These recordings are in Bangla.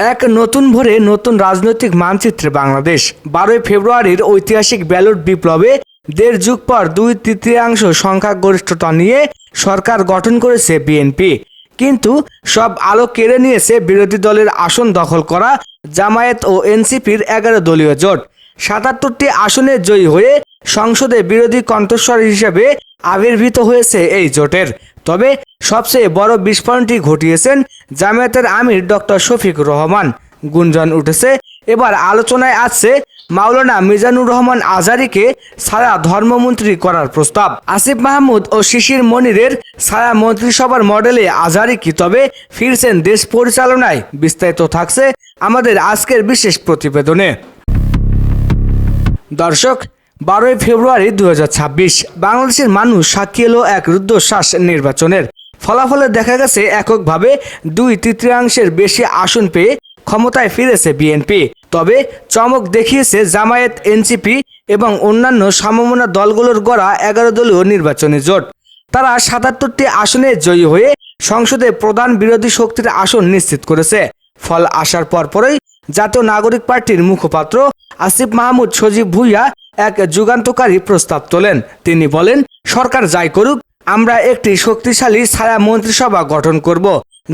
এক নতুন ভোরে নতুন রাজনৈতিক মানচিত্রে বাংলাদেশ। 12 ফেব্রুয়ারির ঐতিহাসিক ব্যালট বিপ্লবে দেড় যুগ পর 2/3 সংখ্যাগরিষ্ঠতা নিয়ে সরকার গঠন করেছে বিএনপি। কিন্তু সব আলো কেড়ে নিয়েছে বিরোধী দলের আসন দখল করা জামায়াত ও এনসিপির 11 দলীয় জোট। 77টি আসনে জয়ী হয়ে সংসদে বিরোধী কণ্ঠস্বর হিসেবে আবির্ভূত হয়েছে এই জোটের। তবে সবচেয়ে বড় বিস্ফোরণটি ঘটিয়েছেন জামায়াতের আমির ডক্টর শফিকুর রহমান। গুঞ্জন উঠেছে এবার আলোচনায় আসছে মাওলানা মিজানুর রহমান আজহারীকে ছায়া ধর্মমন্ত্রী করার প্রস্তাব। আসিফ মাহমুদ ও শিশির মনিরের ছায়া মন্ত্রিসভার মডেলে আজহারী কি তবে ফিরছেন দেশ পরিচালনায়? বিস্তারিত থাকছে আমাদের আজকের বিশেষ প্রতিবেদনে। দর্শক, 12 ফেব্রুয়ারি 2026 বাংলাদেশের মানুষ সাক্ষী এলো এক রুদ্ধশ্বাস নির্বাচনের। ফলাফলে দেখা গেছে এককভাবে 2/3 বেশি আসন পেয়ে ক্ষমতায় ফিরেছে বিএনপি। তবে চমক দেখিয়েছে জামায়াত, এনসিপি এবং অন্যান্য সমমনা দলগুলোর গড়া 11 দলীয় নির্বাচনী জোট। তারা 77টি আসনে জয়ী হয়ে সংসদে প্রধান বিরোধী শক্তির আসন নিশ্চিত করেছে। ফল আসার পরপরই জাতীয় নাগরিক পার্টির মুখপাত্র আসিফ মাহমুদ সজীব ভুইয়া এক যুগান্তকারী প্রস্তাব তোলেন। তিনি বলেন, সরকার যাই করুক, আমরা একটি শক্তিশালী ছায়া মন্ত্রিসভা গঠন করব,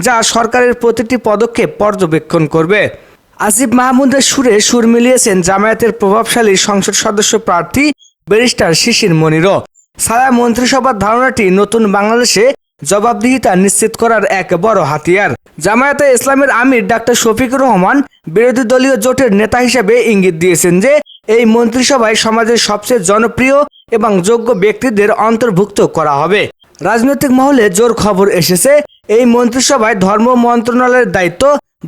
যা সরকারের প্রতিটি পদক্ষেপ পর্যবেক্ষণ করবে। আসিফ মাহমুদের সুরে সুর মিলিয়েছেন জামায়াতের প্রভাবশালী সংসদ সদস্য প্রার্থী ব্যারিস্টার শিশির মনিরও। ছায়া মন্ত্রিসভার ধারণাটি নতুন বাংলাদেশে জবাবদিহিতা নিশ্চিত করার এক বড় হাতিয়ার। জামায়াতে ইসলামের আমির ডাক্তার শফিকুর রহমান বিরোধী দলীয় জোটের নেতা হিসেবে ইঙ্গিত দিয়েছেন যে এই মন্ত্রিসভায় সমাজের সবচেয়ে জনপ্রিয় এবং যোগ্য ব্যক্তিদের অন্তর্ভুক্ত করা হবে। রাজনৈতিক মহলে জোর খবর এসেছে এই মন্ত্রিসভায় ধর্ম মন্ত্রণালয়ের দায়িত্ব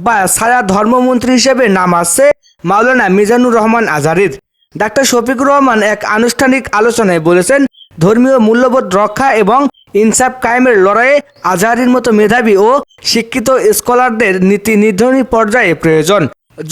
বা ছায়া ধর্মমন্ত্রী হিসেবে নাম আসছে মাওলানা মিজানুর রহমান আজহারীর। ডাক্তার শফিকুর রহমান এক আনুষ্ঠানিক আলোচনায় বলেছেন, ধর্মীয় মূল্যবোধ রক্ষা এবং ইনসাফ কায়েমের লড়াইয়ে আজহারীর মতো মেধাবী ও শিক্ষিত স্কলারদের নীতি নির্ধারণী পর্যায়ে প্রয়োজন।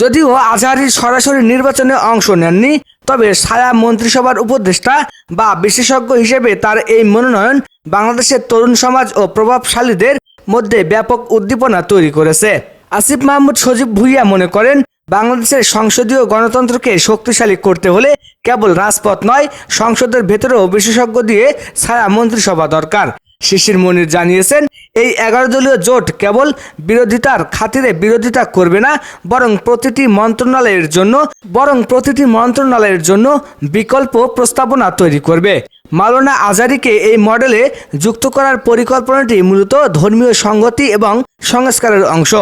যদিও আজহারী সরাসরি নির্বাচনে অংশ নেননি, তবে ছায়া মন্ত্রিসভার উপদেষ্টা বা বিশেষজ্ঞ হিসেবে তার এই মনোনয়ন বাংলাদেশের তরুণ সমাজ ও প্রভাবশালীদের মধ্যে ব্যাপক উদ্দীপনা তৈরি করেছে। আসিফ মাহমুদ সজীব ভুইয়া মনে করেন, বাংলাদেশের সংসদীয় গণতন্ত্রকে শক্তিশালী করতে হলে কেবল রাজপথ নয়, সংসদের ভেতরেও বিশেষজ্ঞ দিয়ে ছায়া মন্ত্রিসভা দরকার। শিশির মনির জানিয়েছেন, এই 11 দলীয় জোট কেবল বিরোধিতার খাতিরে বিরোধিতা করবে না, বরং প্রতিটি মন্ত্রণালয়ের জন্য বিকল্প প্রস্তাবনা তৈরি করবে। মাওলানা আজহারীকে এই মডেলে যুক্ত করার পরিকল্পনাটি মূলত ধর্মীয় সংহতি এবং সংস্কারের অংশ।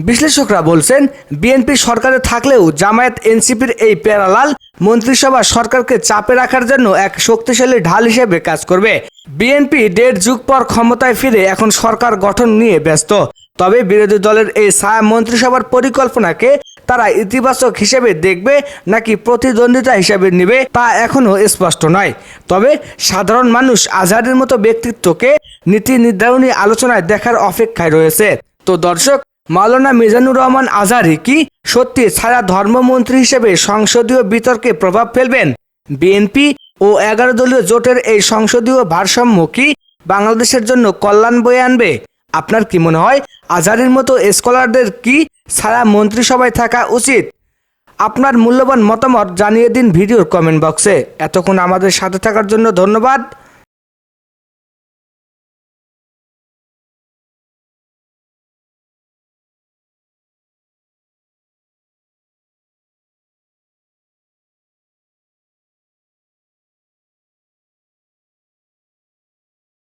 বিশ্লেষকরা বলছেন, বিএনপি সরকারে থাকলেও জামায়াত এনসিপির এই প্যারালাল মন্ত্রিসভা সরকারকে চাপে রাখার জন্য এক শক্তিশালী ঢাল হিসেবে কাজ করবে। বিএনপি দেড় যুগ পর ক্ষমতায় ফিরে এখন সরকার গঠন নিয়ে ব্যস্ত। তবে বিরোধী দলের এই ছায়া মন্ত্রিসভার পরিকল্পনাকে তারা ইতিবাচক হিসেবে দেখবে নাকি প্রতিদ্বন্দ্বিতা হিসেবে নেবে তা এখনও স্পষ্ট নয়। তবে সাধারণ মানুষ আজহারীর মতো ব্যক্তিত্বকে নীতি নির্ধারণী আলোচনায় দেখার অপেক্ষায় রয়েছে। তো দর্শক, মাওলানা মিজানুর রহমান আজহারী কি সত্যি ছায়া ধর্মমন্ত্রী হিসেবে সংসদীয় বিতর্কে প্রভাব ফেলবেন? বিএনপি ও 11 দলীয় জোটের এই সংসদীয় ভারসাম্য কি বাংলাদেশের জন্য কল্যাণ বয়ে আনবে? আপনার কি মনে হয়, আজহারীর মতো স্কলারদের কি ছায়া মন্ত্রিসভায় থাকা উচিত? আপনার মূল্যবান মতামত জানিয়ে দিন ভিডিওর কমেন্ট বক্সে। এতক্ষণ আমাদের সাথে থাকার জন্য ধন্যবাদ।